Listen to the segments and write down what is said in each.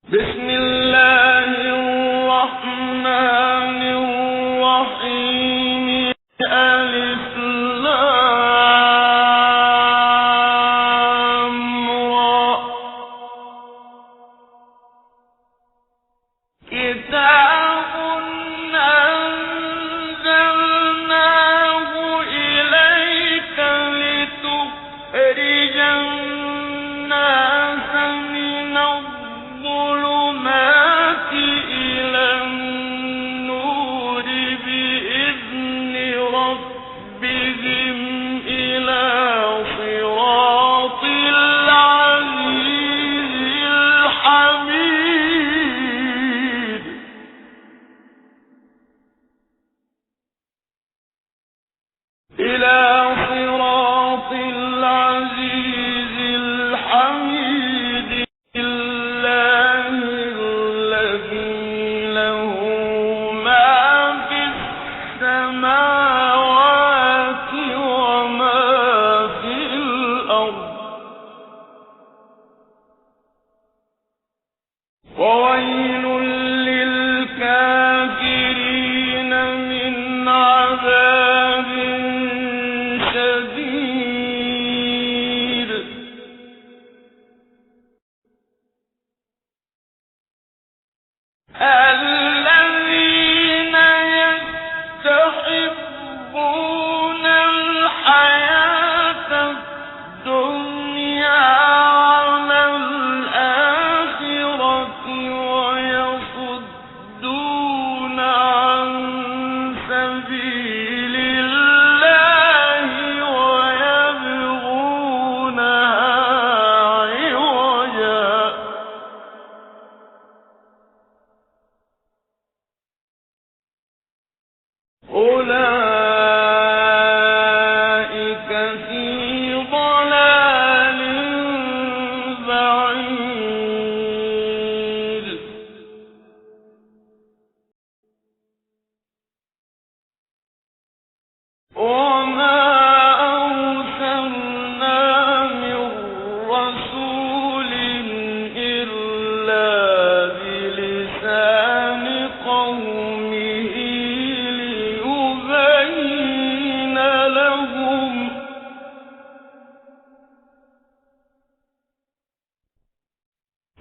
بسم الله الرحمن الرحيم. ألف لام را. كتاب أنزلناه إليك لتخرج الناس من الظلمات إلى النور بإذن ربهم إلى صراط العزيز الحميد. إلى صراط العزيز الحميد. الله الذي له ما في السماوات وما في الأرض. وويل للكافرين من عذاب شديد. الذين يستحبون الحياة الدنيا على الآخرة ويصدون عن سبيل الله ويبغونها عوجا. أولئك في ضلال بعيد. وما أرسلنا من رسول إلا بلسان قومه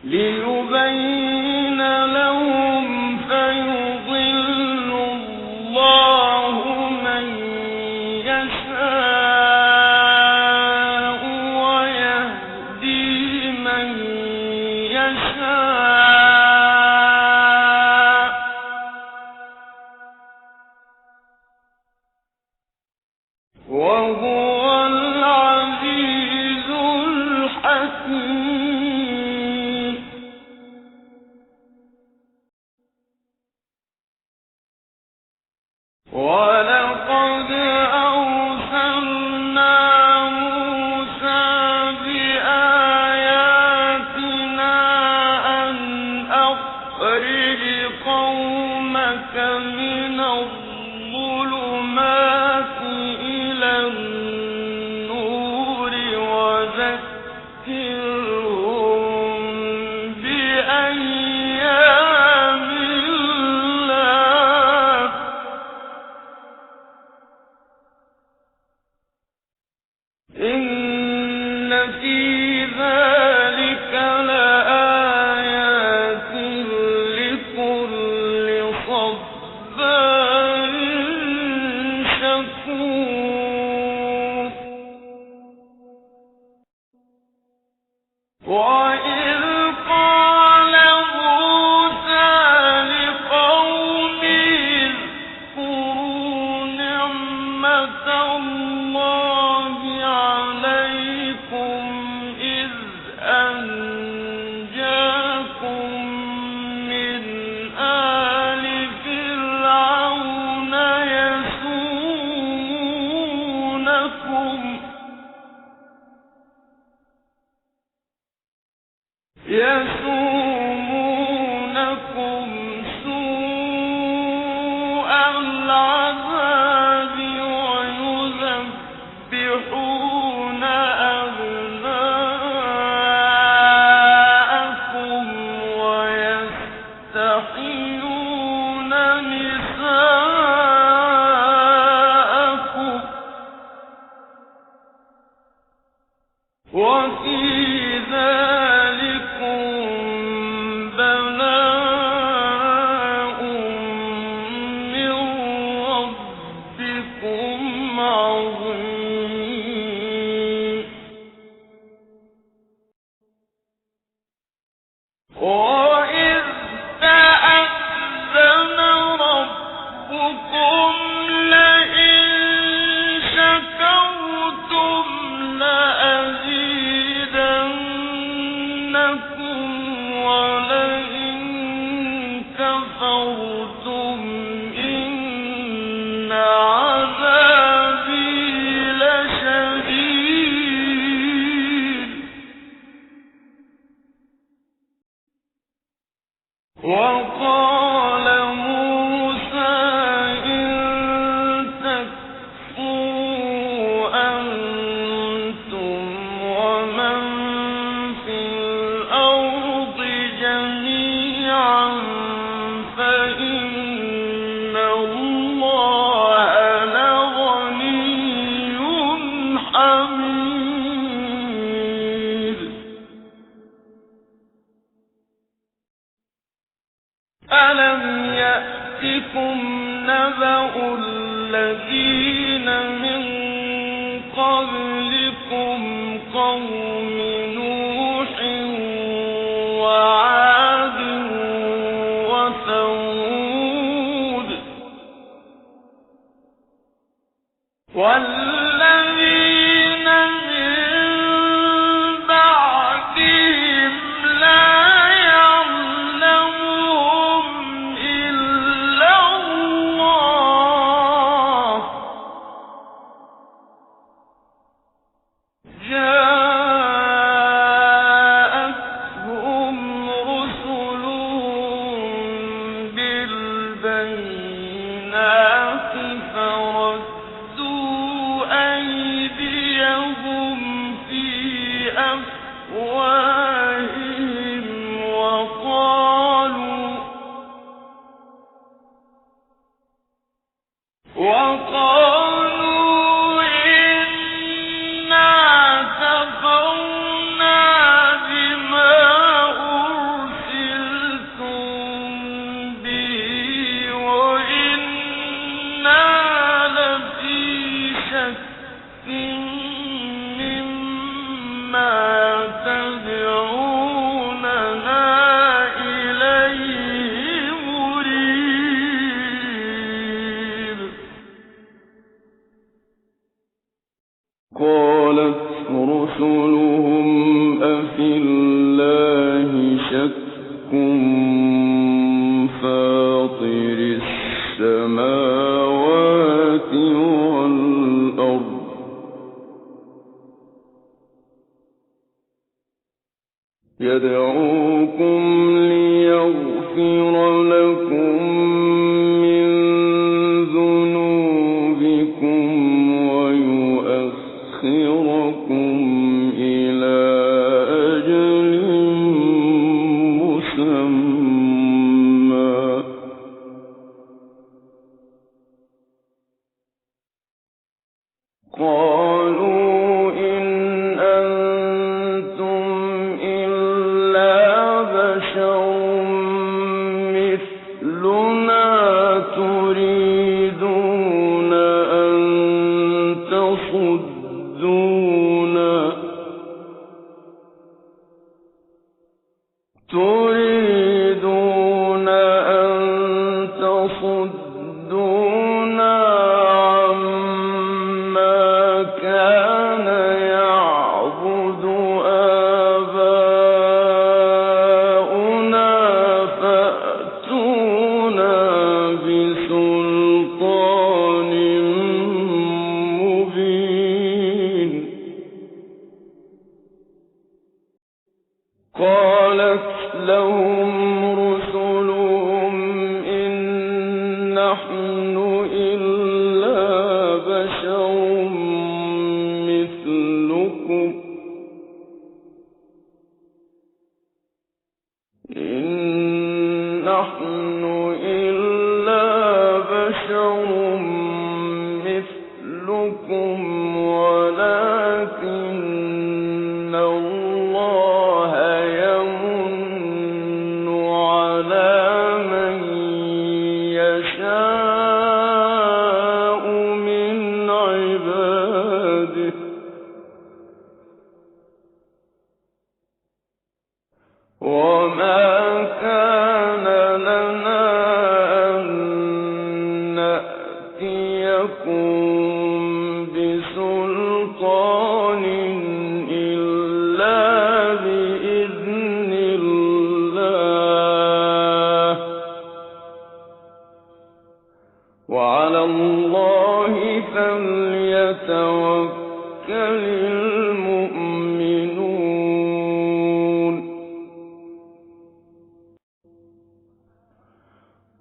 ليبين لهم فيضل الله من يشاء ويهدي من يشاء. وهو العزيز الحكيم. ولقد أرسلنا موسى بآياتنا أن أخرج قومك من الظلمات إلى النور وذكرهم بأيام الله. إن في ذلك لآيات لكل صبار تستحيون نساءكم وفي ذلكم بلاء من ربكم عظيم وإذ تأذن ربكم لئن شكرتم لأزيدنكم ولئن كفرتم إن عذابي لشديد وقال موسى إن تكفروا أنتم ومن في الأرض جميعا فإن الله لغني حميد ألم يأتكم نبأ الذين من قبلكم قوم نوح وعاد وثمود والذين من بعدهم لا يعلمهم إلا الله جاءتهم رسلهم بالبينات فردوا أيديهم في أفواههم وقالوا إنا كفرنا بما أرسلتم به وإنا لفي شك مما تدعوننا إليه مريب قالت رسلهم أفي الله شك فاطر السماوات والأرض يدعوكم ليغفر لكم من ذنوبكم ويؤخركم إلى أجل مسمى قالوا إن أنتم إلا بشر مثلنا تريدون أن تصدونا عما كان يعبد آباؤنا فأتونا بسلطان مبين قالت لهم رسلهم إن نحن إلا بشر مثلكم إن نحن إلا بشر مثلكم ولكن الله يمن على من يشاء من عباده وما كان لنا أن نأتيكم بسلطان إلا بإذن الله وعلى الله فليتوكل المؤمنون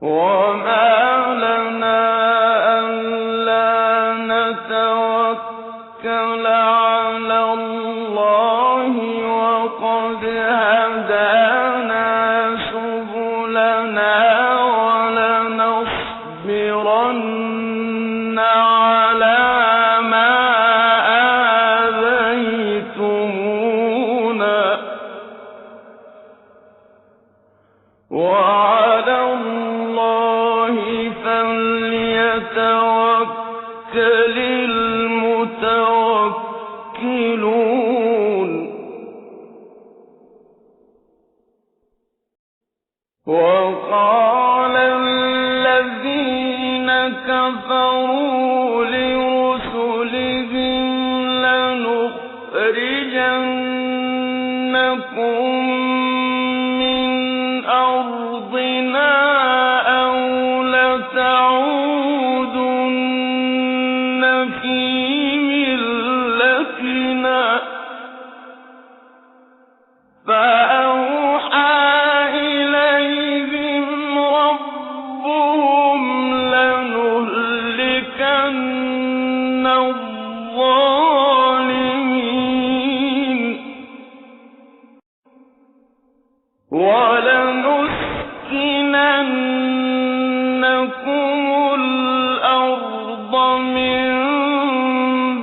وما لنا ألا نتوكل على الله وقد هدانا سبلنا ولنصبرن على ما آذيتمونا وعلى الله فليتوكل المتوكلون وقال الذين كفروا لرسلهم لنخرجنكم من أرضنا أو لتعودن في ملتنا فأوحى إليهم ربهم لنهلكن الظالمين ولنسكننكم الأرض من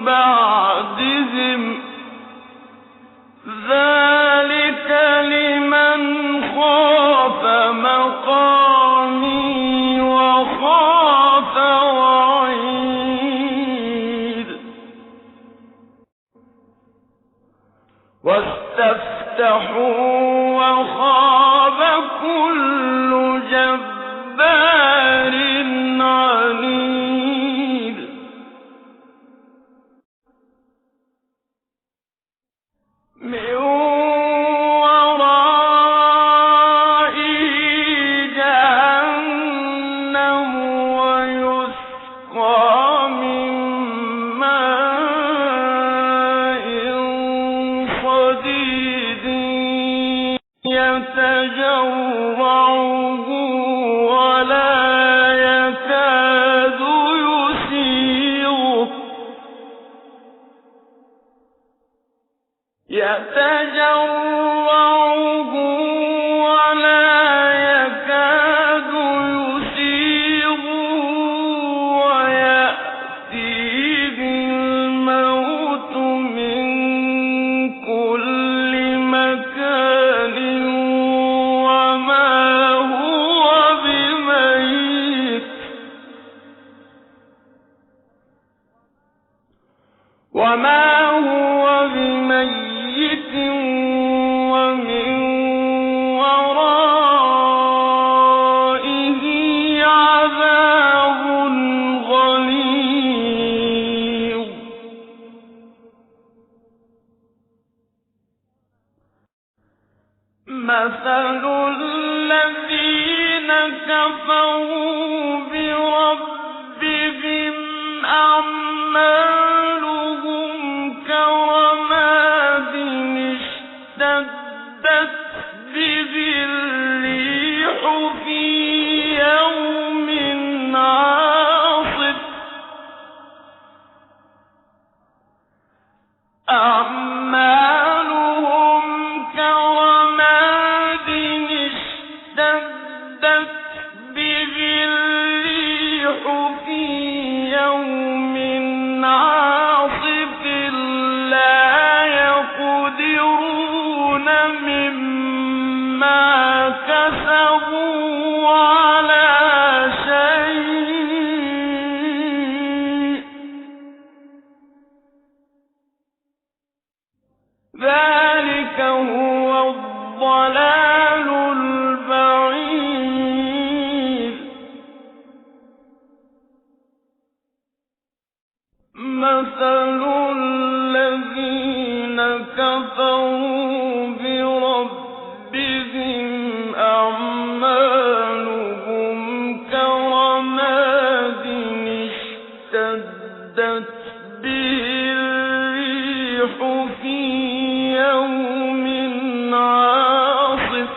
بعدهم ذلك لمن خاف مقامي وخاف وعيد واستفتحوا وخاب كل جبار عنيد من ورائه جهنم ويسقى من ماء صديد يتجرعه ولا يكاد يسيغه ولا يكاد يسيغه ويأتيه الموت من كل مكان وما هو بميت ومن ورائه عذاب غليظ مثل الذين كفروا بربهم أعمالهم كرماد اشتدت به الريح في يوم عاصف أعمالهم كرماد اشتدت كسبوا على شيء ذلك هو الضلال البعيد مثل الذين كفروا بربهم أعمالهم كرماد اشتدت به الريح في يوم عاصف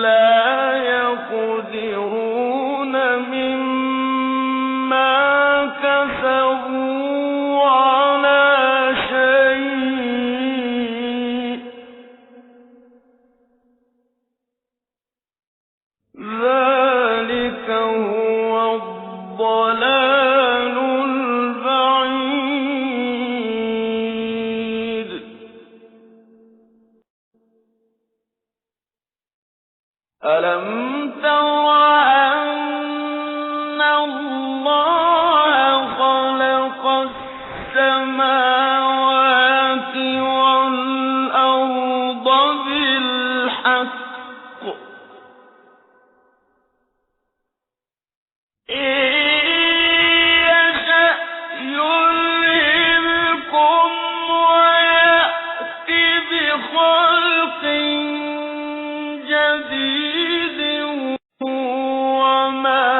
لا يقدرون مما كسبوا على شيء ذلك هو الضلال البعيد ألم تر أن الله خلق السماوات والأرض بالحق إن يشأ يذهبكم ويأت بخلق جديد وما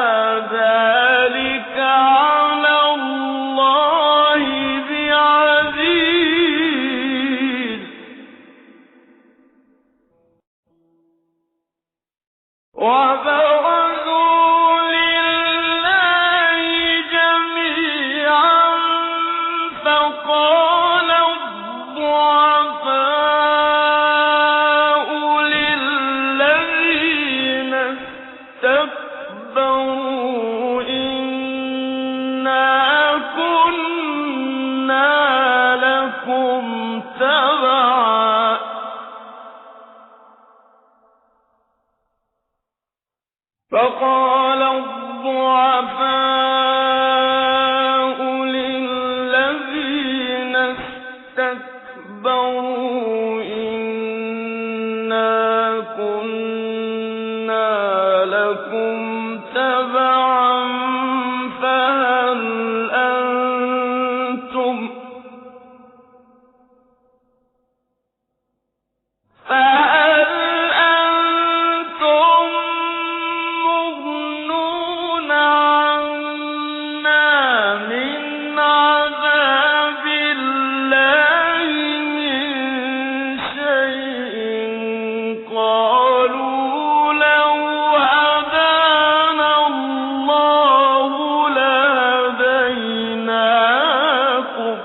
ذلك على الله بعزيز وبرزوا لله جميعا فقال الضعفاء للذين استكبروا إنا كنا لكم تبعا فقال الضعفاء للذين استكبروا إنا كنا لكم تبعا فهل أنتم مغنون عنا من عذاب الله من شيء قالوا لو هدانا الله لهديناكم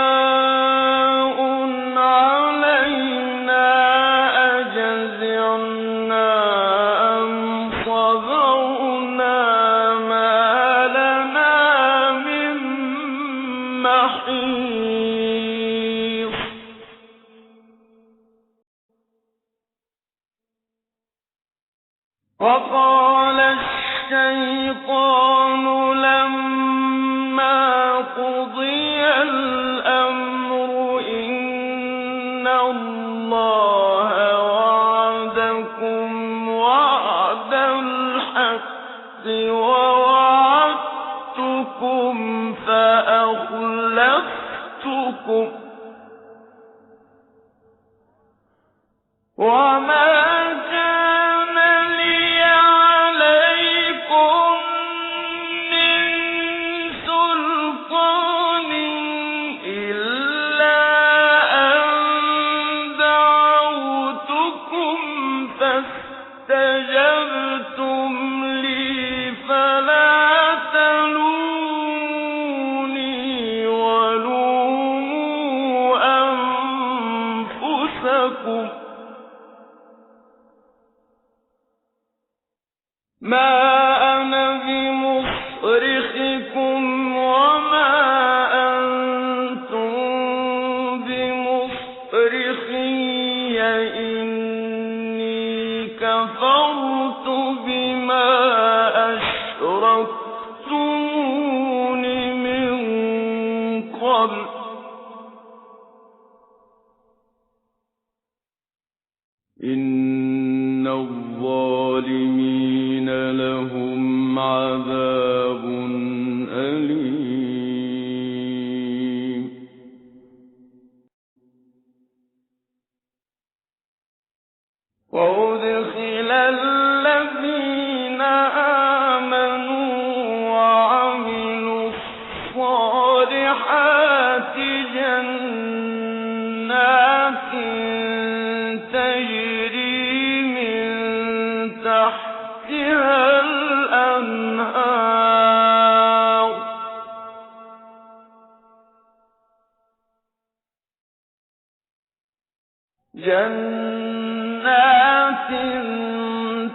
سواء علينا أجزعنا أم صبرنا ما لنا من محيص وقال الشيطان لما قضي الأمر إن الله وعدكم وعد الحق ووعدتكم فأخلفتكم وما كان لي عليكم من سلطان إلا أن دعوتكم فاستجبتم لي فلا تلوموني قبل إن الظالمين لهم عذاب أليم وأدخل الذين آمنوا وعملوا الصالحات جنات تجري من تحتها الأنهار جنات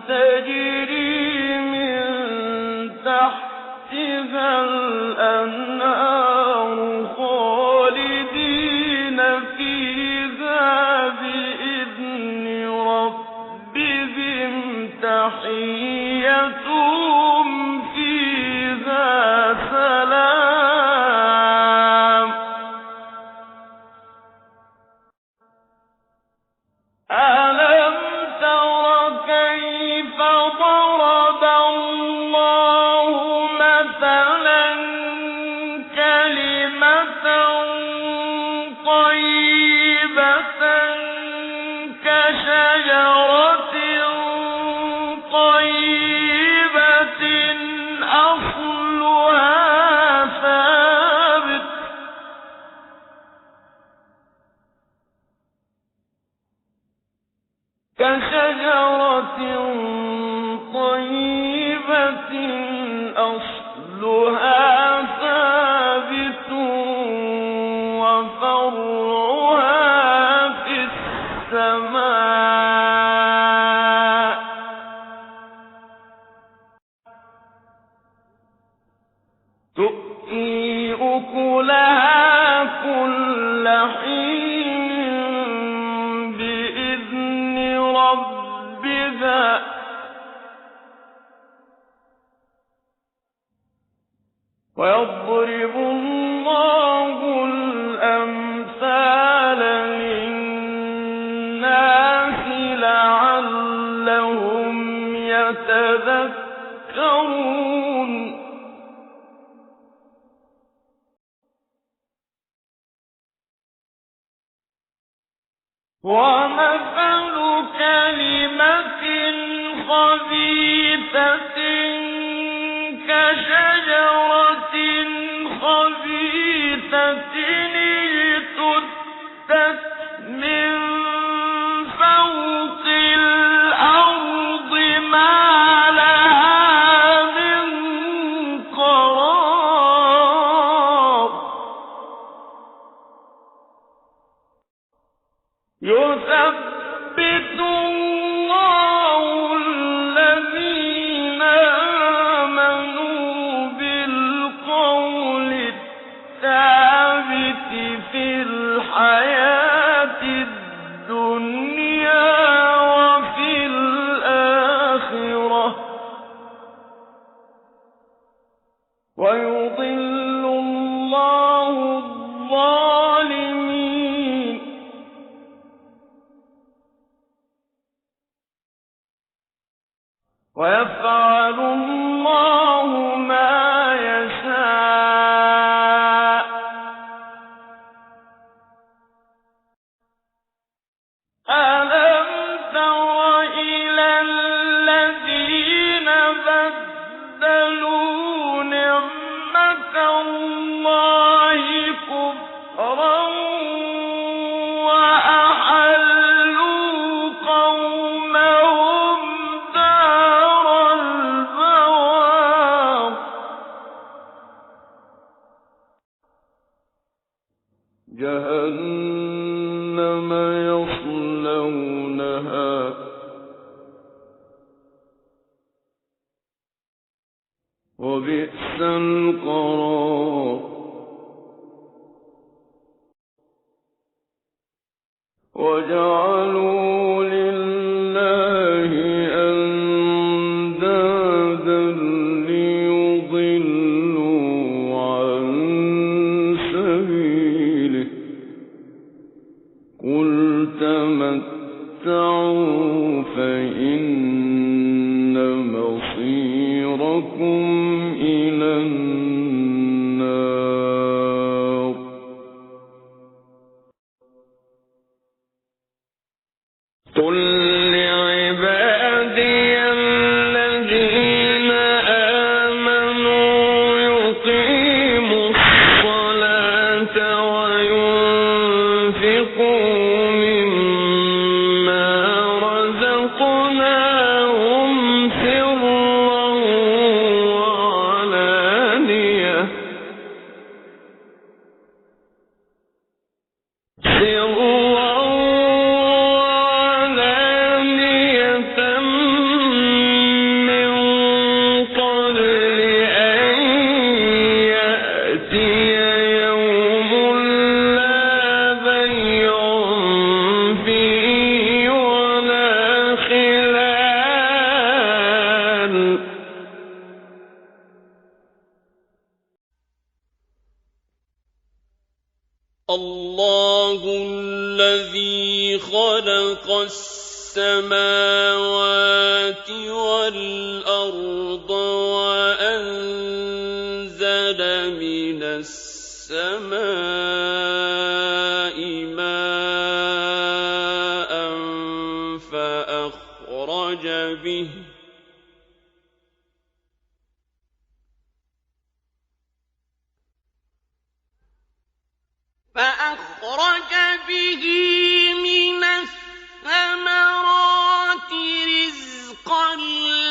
تجري من تحتها الأنهار خالدين فيها بإذن ربهم تحيتهم فيها سلام ألم تر كيف ضرب الله مثلا كلمة طيبة كشجرة طيبة أصلها ثابت كشجرة طيبة أصلها ثابت وفرعها في السماء تؤتي أكلها كل حين بإذن ربها ويضرب الله الأمثال للناس لعلهم يتذكرون ومثل كلمة خبيثة كشجرة خبيثة اجتثت من فوق الأرض ما لها من قرار يثبت الله الذين آمنوا بالقول الثابت في الحياة الدنيا وفي الآخرة ويضل الله الظالمين ويفعل الله ما يشاء ألم تر إلى الذين بدلوا نعمة الله كفرا وأحلوا قومهم دار البوار جهنم يصلونها وبئس القرار وجعلوا لله أندادا ليضلوا عن سبيله الله الذي خلق السماوات والأرض وأنزل من السماء ماء فأخرج به من الثمرات رزقا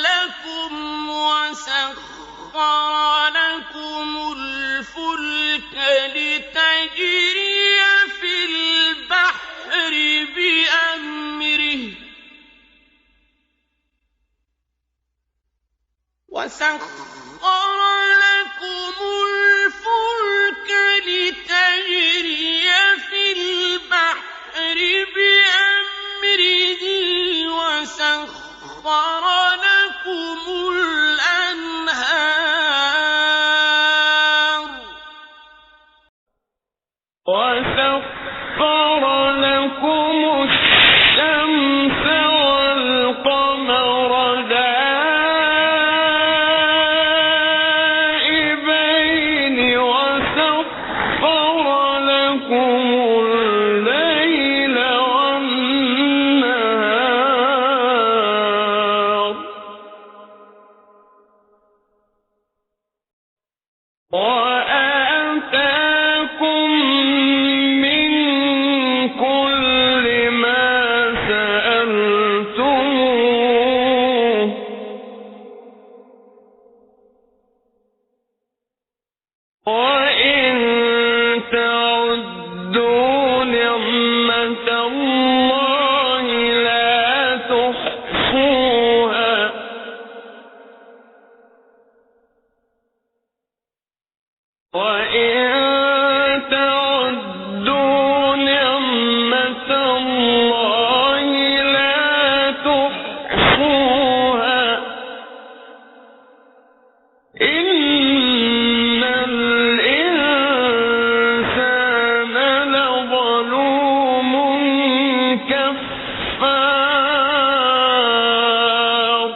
لكم وسخر لكم الفلك لتجري في البحر بأمره وسخر لكم الأنهار وسخر لكم الشمس والقمر دائبين وسخر لكم الليل والنهار وآتاكم من كل ما سألتموه وإن تعدوا نعمة الله لا تحصوها وإن تعدوا نعمة الله لا تحصوها إن الإنسان لظلوم كفار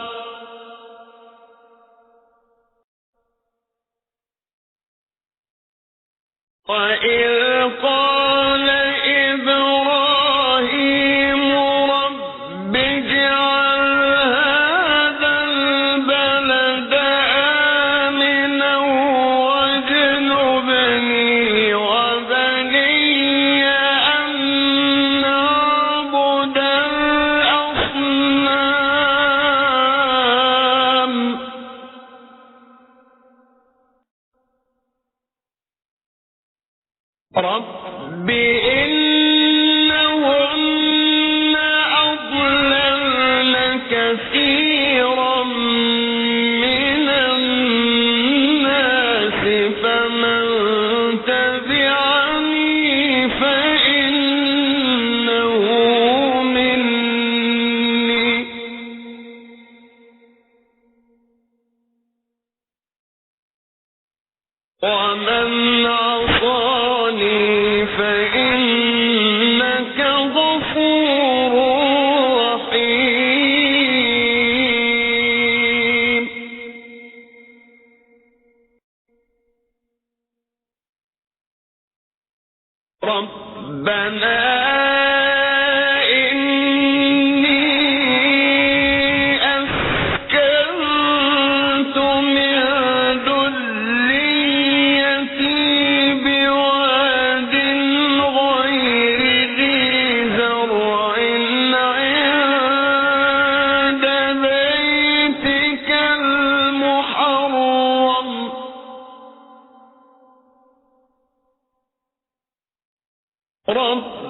وإذ قال إبراهيم رب اجعل هذا البلد آمنا واجنبني وبني أن نعبد الأصنام رب إنهن أضللن كثيرا من الناس فمن تبعني فإنه مني ومن عصاني فإنك غفور رحيم ربنا إني أسكنت من ذريتي بواد غير ذي زرع عند بيتك المحرم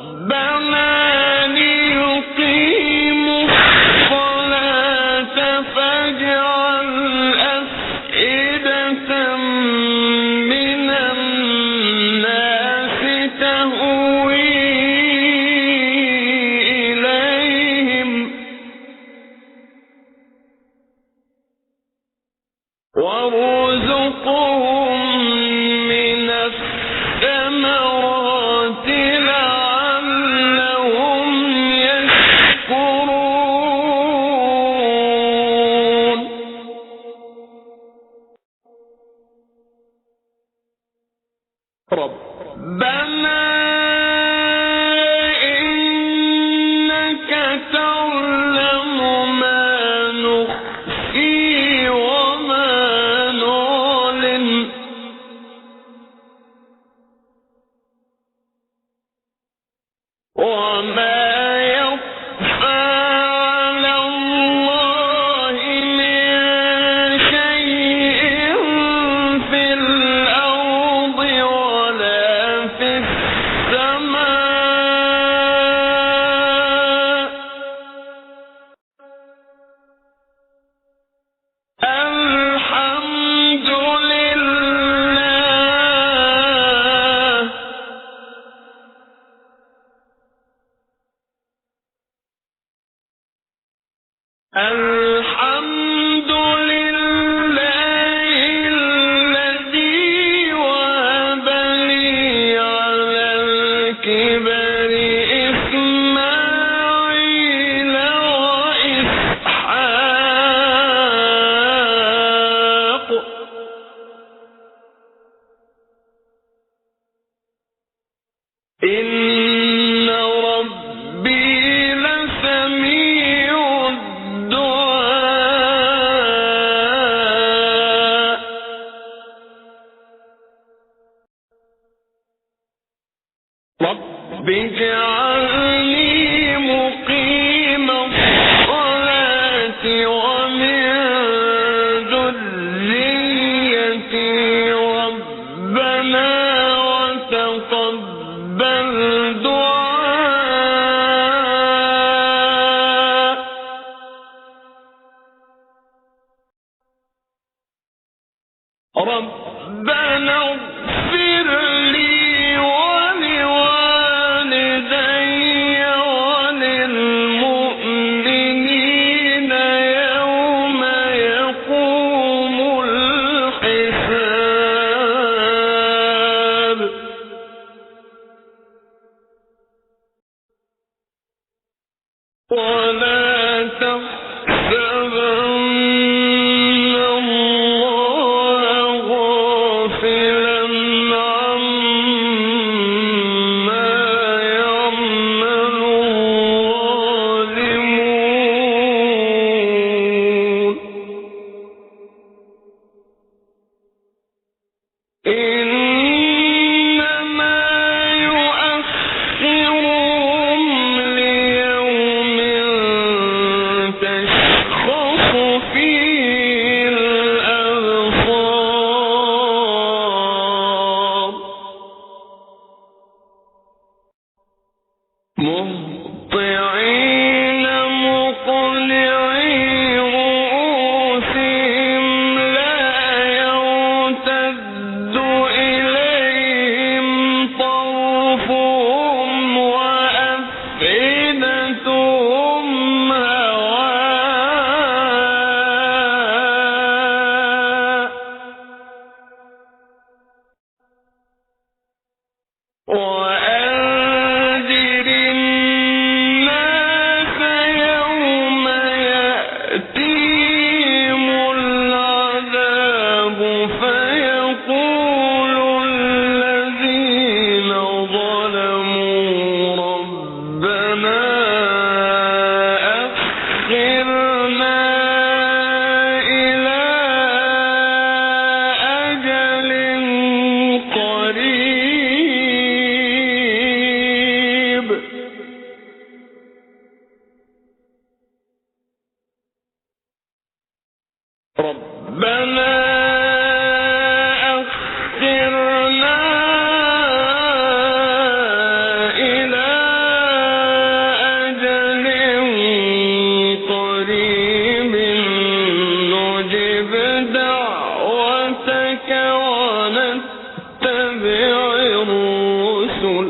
ربنا ليقيموا الصلاة فاجعل أفئدة من الناس تهوي إليهم وارزقهم من الثمرات ربنا إنك تعلم ما نخفي وما نعلن وما يخفى على الله من شيء في الأرض ولا في السماء الحمد لله الحمد لله الذي وهب لي على الكبر إسماعيل وإسحاق إن ربي لسميع الدعاء رب اجعلني مقيم الصلاة ومن ذريتي ربنا وتقبل دعاء ربنا اغفر لي ولوالدي وللمؤمنين يوم يقوم الحساب ولا تحسبن الله غافلا عما يعمل الظالمون إنما يؤخرهم ليوم تشخص فيه الأبصار مهطعين مقنعي رؤوسهم لا يرتد إليهم طرفهم وأفئدتهم هواء وأنذر الناس يوم يأتيهم العذاب فيقول الذين ظلموا ربنا أخرنا إلى أجل قريب ربنا أخرنا إلى أجل قريب نجب دعوتك ونتبع الرسل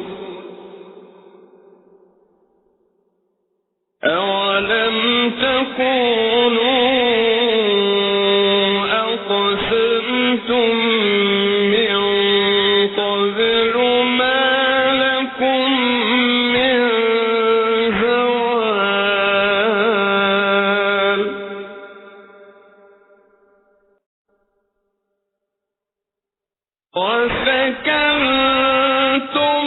أولم تكونوا أقسمتم من قبل ما لكم من زوال وسكنتم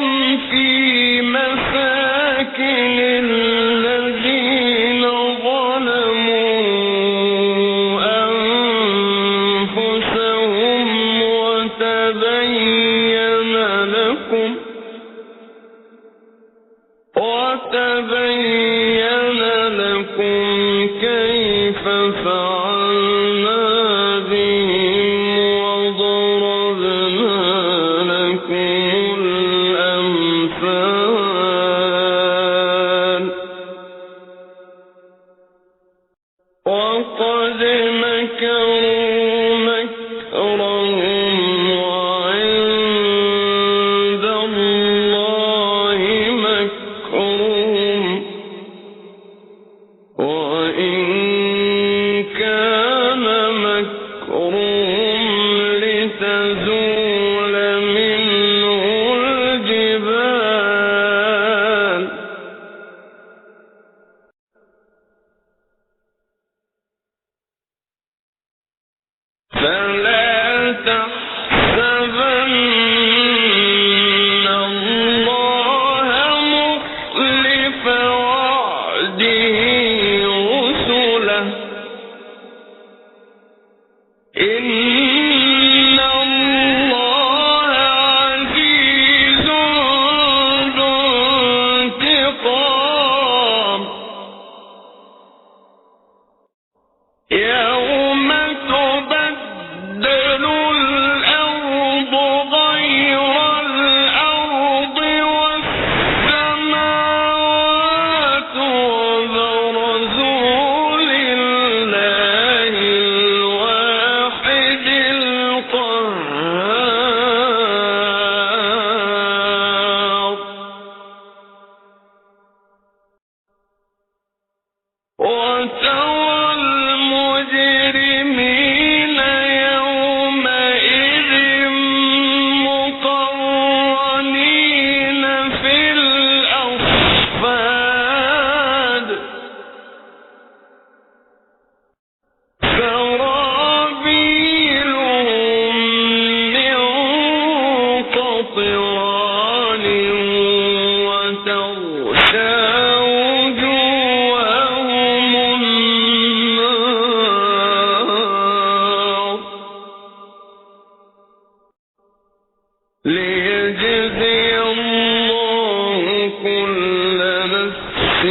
في مساكن الذين ظلموا أنفسهم وتبين لكم كيف فعلنا بهم وضربنا لكم الأمثال وقد مكروا مكرهم وعند الله مكرهم وإن كان مكرهم لتزول منه الجبال فلا تحسبن الله مخلف وعده رسله إن الله عزيز ذو انتقام يوم تبدل الأرض غير الأرض والسماوات وبرزوا لله الواحد القهار وترى المجرمين يومئذ مقرنين في الأصفاد سرابيلهم من قطران وتغشى وجوههم النار ليجزي الله كل نفس